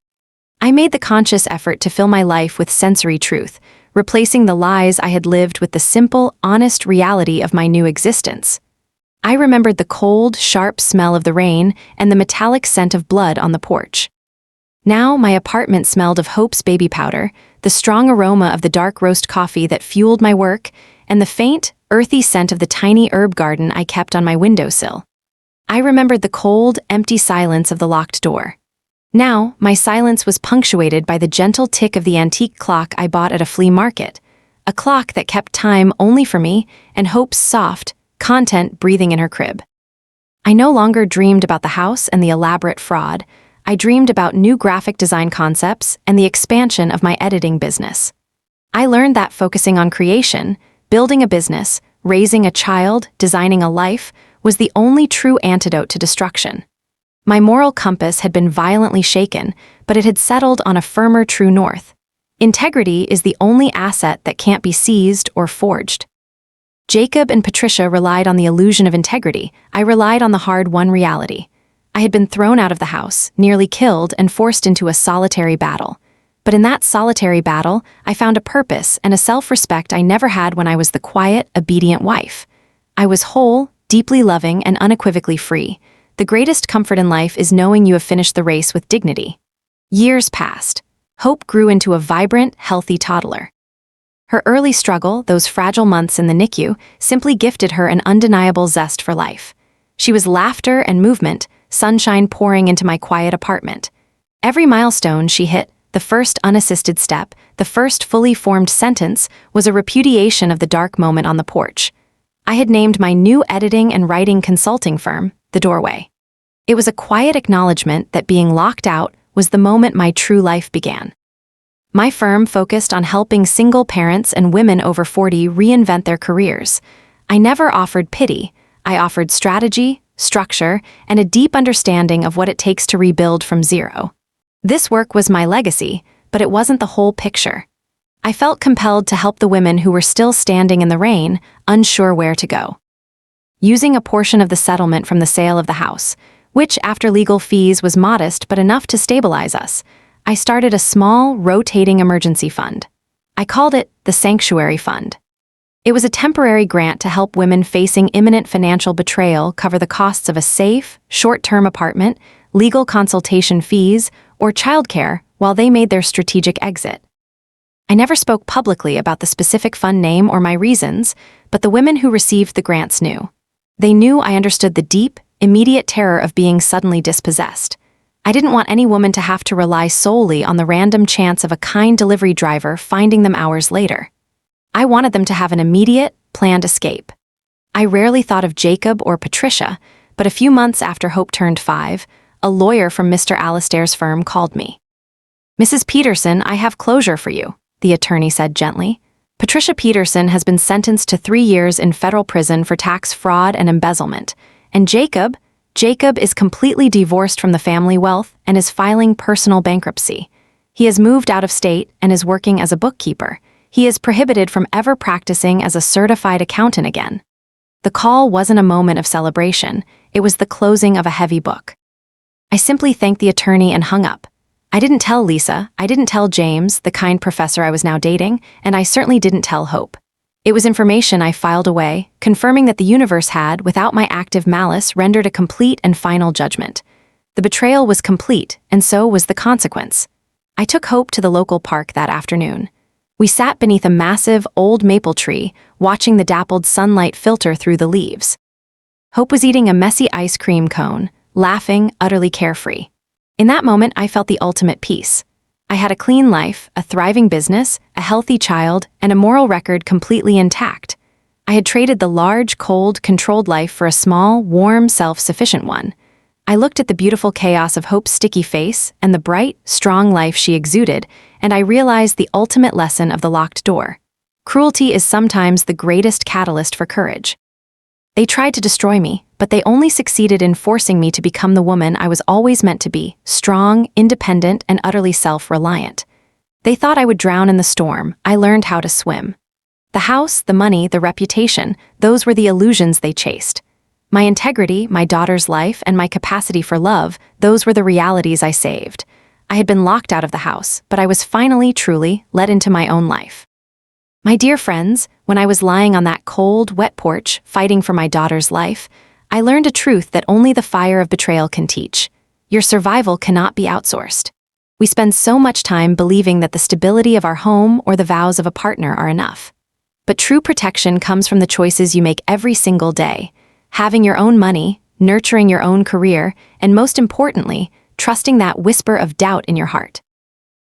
I made the conscious effort to fill my life with sensory truth, replacing the lies I had lived with the simple, honest reality of my new existence. I remembered the cold, sharp smell of the rain and the metallic scent of blood on the porch. Now my apartment smelled of Hope's baby powder, the strong aroma of the dark roast coffee that fueled my work, and the faint, earthy scent of the tiny herb garden I kept on my windowsill. I remembered the cold, empty silence of the locked door. Now, my silence was punctuated by the gentle tick of the antique clock I bought at a flea market, a clock that kept time only for me and Hope's soft, content breathing in her crib. I no longer dreamed about the house and the elaborate fraud. I dreamed about new graphic design concepts and the expansion of my editing business. I learned that focusing on creation, building a business, raising a child, designing a life, was the only true antidote to destruction. My moral compass had been violently shaken, but it had settled on a firmer true north. Integrity is the only asset that can't be seized or forged. Jacob and Patricia relied on the illusion of integrity. I relied on the hard-won reality. I had been thrown out of the house, nearly killed, and forced into a solitary battle. But in that solitary battle, I found a purpose and a self-respect I never had when I was the quiet, obedient wife. I was whole, deeply loving, and unequivocally free. The greatest comfort in life is knowing you have finished the race with dignity. Years passed. Hope grew into a vibrant, healthy toddler. Her early struggle, those fragile months in the NICU, simply gifted her an undeniable zest for life. She was laughter and movement, sunshine pouring into my quiet apartment. Every milestone she hit, the first unassisted step, the first fully formed sentence, was a repudiation of the dark moment on the porch. I had named my new editing and writing consulting firm The Doorway. It was a quiet acknowledgement that being locked out was the moment my true life began. My firm focused on helping single parents and women over 40 reinvent their careers. I never offered pity. I offered strategy, structure, and a deep understanding of what it takes to rebuild from zero. This work was my legacy, but it wasn't the whole picture. I felt compelled to help the women who were still standing in the rain, unsure where to go. Using a portion of the settlement from the sale of the house, which after legal fees was modest but enough to stabilize us, I started a small, rotating emergency fund. I called it the Sanctuary Fund. It was a temporary grant to help women facing imminent financial betrayal cover the costs of a safe, short-term apartment, legal consultation fees, or childcare while they made their strategic exit. I never spoke publicly about the specific fund name or my reasons, but the women who received the grants knew. They knew I understood the deep, immediate terror of being suddenly dispossessed. I didn't want any woman to have to rely solely on the random chance of a kind delivery driver finding them hours later. I wanted them to have an immediate, planned escape. I rarely thought of Jacob or Patricia, but a few months after Hope turned 5, a lawyer from Mr. Alastair's firm called me. "Mrs. Peterson, I have closure for you," the attorney said gently. "Patricia Peterson has been sentenced to 3 years in federal prison for tax fraud and embezzlement, and Jacob is completely divorced from the family wealth and is filing personal bankruptcy. He has moved out of state and is working as a bookkeeper. He is prohibited from ever practicing as a certified accountant again." The call wasn't a moment of celebration, it was the closing of a heavy book. I simply thanked the attorney and hung up. I didn't tell Lisa, I didn't tell James, the kind professor I was now dating, and I certainly didn't tell Hope. It was information I filed away, confirming that the universe had, without my active malice, rendered a complete and final judgment. The betrayal was complete, and so was the consequence. I took Hope to the local park that afternoon. We sat beneath a massive, old maple tree, watching the dappled sunlight filter through the leaves. Hope was eating a messy ice cream cone, laughing, utterly carefree. In that moment, I felt the ultimate peace. I had a clean life, a thriving business, a healthy child, and a moral record completely intact. I had traded the large, cold, controlled life for a small, warm, self-sufficient one. I looked at the beautiful chaos of Hope's sticky face and the bright, strong life she exuded, and I realized the ultimate lesson of the locked door. Cruelty is sometimes the greatest catalyst for courage. They tried to destroy me, but they only succeeded in forcing me to become the woman I was always meant to be, strong, independent, and utterly self-reliant. They thought I would drown in the storm. I learned how to swim. The house, the money, the reputation, those were the illusions they chased. My integrity, my daughter's life, and my capacity for love, those were the realities I saved. I had been locked out of the house, but I was finally, truly, let into my own life. My dear friends, when I was lying on that cold, wet porch, fighting for my daughter's life, I learned a truth that only the fire of betrayal can teach. Your survival cannot be outsourced. We spend so much time believing that the stability of our home or the vows of a partner are enough. But true protection comes from the choices you make every single day. Having your own money, nurturing your own career, and most importantly, trusting that whisper of doubt in your heart.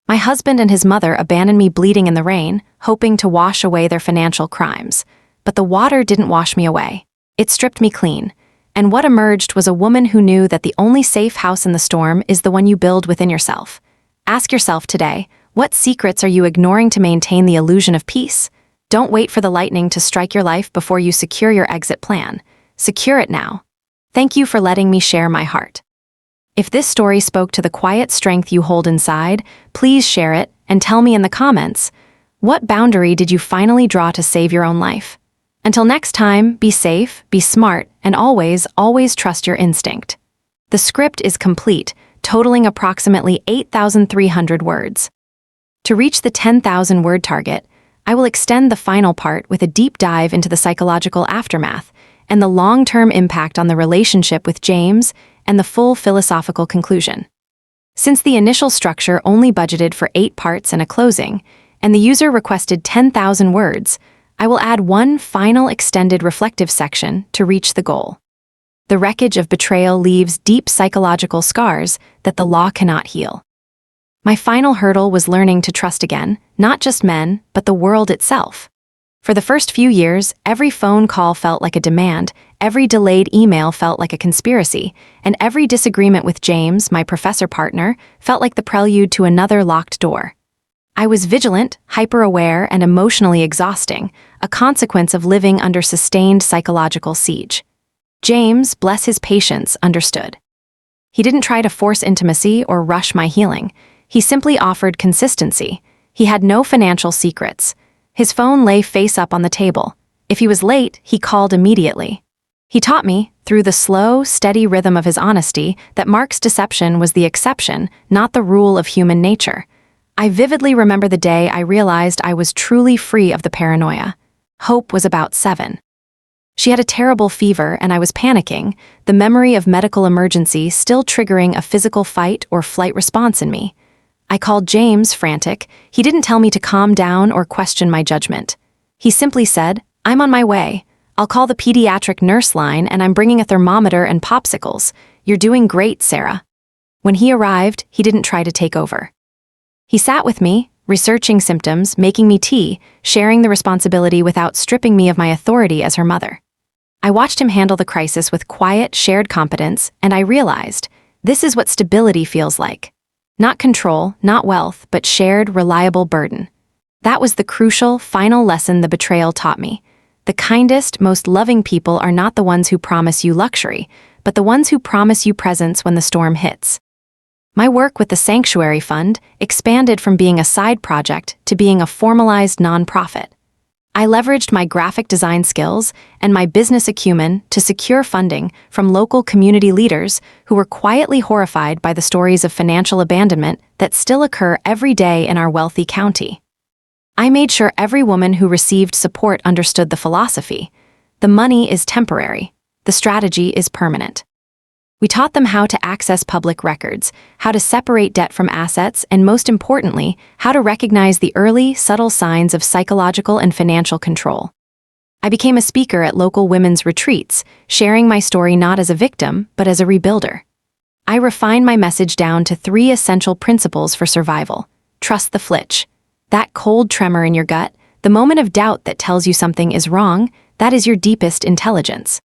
My husband and his mother abandoned me bleeding in the rain, hoping to wash away their financial crimes. But the water didn't wash me away. It stripped me clean. And what emerged was a woman who knew that the only safe house in the storm is the one you build within yourself. Ask yourself today, what secrets are you ignoring to maintain the illusion of peace? Don't wait for the lightning to strike your life before you secure your exit plan. Secure it now. Thank you for letting me share my heart. If this story spoke to the quiet strength you hold inside, please share it and tell me in the comments, what boundary did you finally draw to save your own life? Until next time, be safe, be smart, and always, always trust your instinct. The script is complete, totaling approximately 8,300 words. To reach the 10,000 word target, I will extend the final part with a deep dive into the psychological aftermath and the long-term impact on the relationship with James and the full philosophical conclusion. Since the initial structure only budgeted for 8 parts and a closing, and the user requested 10,000 words, I will add one final extended reflective section to reach the goal. The wreckage of betrayal leaves deep psychological scars that the law cannot heal. My final hurdle was learning to trust again, not just men, but the world itself. For the first few years, every phone call felt like a demand, every delayed email felt like a conspiracy, and every disagreement with James, my professor partner, felt like the prelude to another locked door. I was vigilant, hyper-aware, and emotionally exhausting, a consequence of living under sustained psychological siege. James, bless his patience, understood. He didn't try to force intimacy or rush my healing. He simply offered consistency. He had no financial secrets. His phone lay face up on the table. If he was late, he called immediately. He taught me, through the slow, steady rhythm of his honesty, that Mark's deception was the exception, not the rule of human nature. I vividly remember the day I realized I was truly free of the paranoia. Hope was about 7. She had a terrible fever and I was panicking, the memory of medical emergency still triggering a physical fight or flight response in me. I called James, frantic. He didn't tell me to calm down or question my judgment. He simply said, "I'm on my way. I'll call the pediatric nurse line and I'm bringing a thermometer and popsicles. You're doing great, Sarah." When he arrived, he didn't try to take over. He sat with me, researching symptoms, making me tea, sharing the responsibility without stripping me of my authority as her mother. I watched him handle the crisis with quiet, shared competence, and I realized, this is what stability feels like. Not control, not wealth, but shared, reliable burden. That was the crucial, final lesson the betrayal taught me. The kindest, most loving people are not the ones who promise you luxury, but the ones who promise you presence when the storm hits. My work with the Sanctuary Fund expanded from being a side project to being a formalized nonprofit. I leveraged my graphic design skills and my business acumen to secure funding from local community leaders who were quietly horrified by the stories of financial abandonment that still occur every day in our wealthy county. I made sure every woman who received support understood the philosophy. The money is temporary. The strategy is permanent. We taught them how to access public records, how to separate debt from assets, and most importantly, how to recognize the early, subtle signs of psychological and financial control. I became a speaker at local women's retreats, sharing my story not as a victim, but as a rebuilder. I refined my message down to 3 essential principles for survival. Trust the flitch. That cold tremor in your gut, the moment of doubt that tells you something is wrong, that is your deepest intelligence.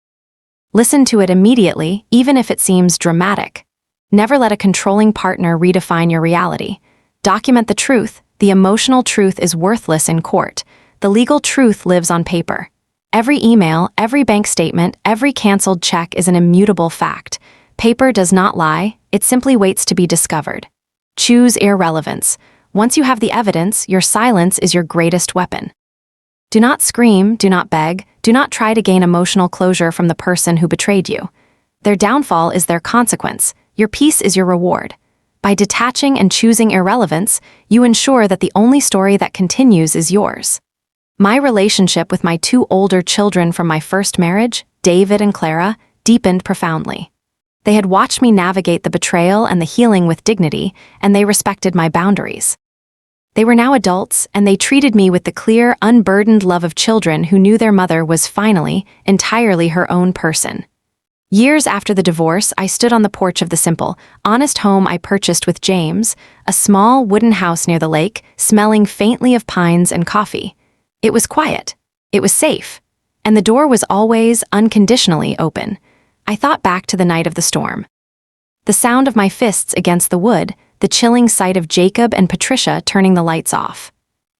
Listen to it immediately, even if it seems dramatic. Never let a controlling partner redefine your reality. Document the truth. The emotional truth is worthless in court. The legal truth lives on paper. Every email, every bank statement, every canceled check is an immutable fact. Paper does not lie, it simply waits to be discovered. Choose irrelevance. Once you have the evidence, your silence is your greatest weapon. Do not scream, do not beg, do not try to gain emotional closure from the person who betrayed you. Their downfall is their consequence. Your peace is your reward. By detaching and choosing irrelevance, you ensure that the only story that continues is yours. My relationship with my 2 older children from my first marriage, David and Clara, deepened profoundly. They had watched me navigate the betrayal and the healing with dignity, and they respected my boundaries. They were now adults, and they treated me with the clear, unburdened love of children who knew their mother was finally, entirely her own person. Years after the divorce, I stood on the porch of the simple, honest home I purchased with James, a small wooden house near the lake, smelling faintly of pines and coffee. It was quiet. It was safe. And the door was always, unconditionally open. I thought back to the night of the storm. The sound of my fists against the wood, the chilling sight of Jacob and Patricia turning the lights off.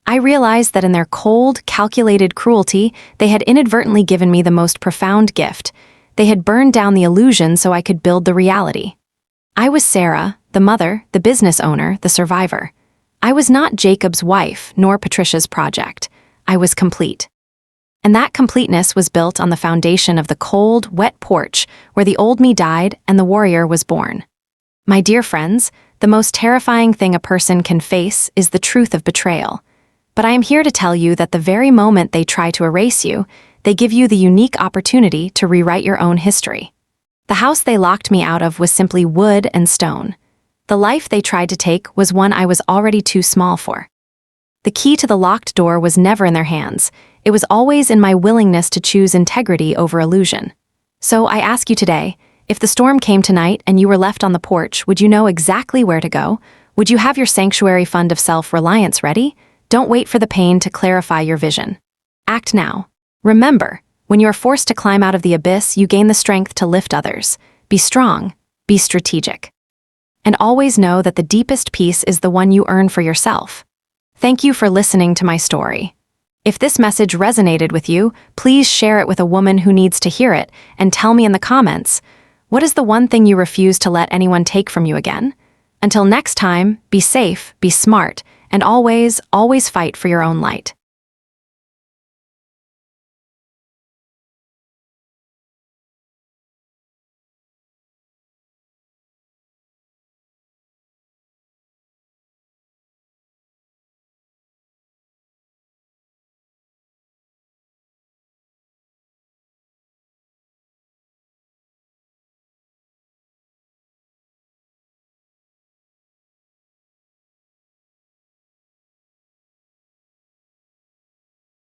I realized that in their cold, calculated cruelty, they had inadvertently given me the most profound gift. They had burned down the illusion so I could build the reality. I was Sarah, the mother, the business owner, the survivor. I was not Jacob's wife, nor Patricia's project. I was complete. And that completeness was built on the foundation of the cold, wet porch where the old me died and the warrior was born. My dear friends, the most terrifying thing a person can face is the truth of betrayal. But I am here to tell you that the very moment they try to erase you, they give you the unique opportunity to rewrite your own history. The house they locked me out of was simply wood and stone. The life they tried to take was one I was already too small for. The key to the locked door was never in their hands. It was always in my willingness to choose integrity over illusion. So I ask you today, if the storm came tonight and you were left on the porch, would you know exactly where to go? Would you have your sanctuary fund of self-reliance ready? Don't wait for the pain to clarify your vision. Act now. Remember, when you are forced to climb out of the abyss, you gain the strength to lift others. Be strong. Be strategic. And always know that the deepest peace is the one you earn for yourself. Thank you for listening to my story. If this message resonated with you, please share it with a woman who needs to hear it and tell me in the comments, what is the one thing you refuse to let anyone take from you again? Until next time, be safe, be smart, and always, always fight for your own light.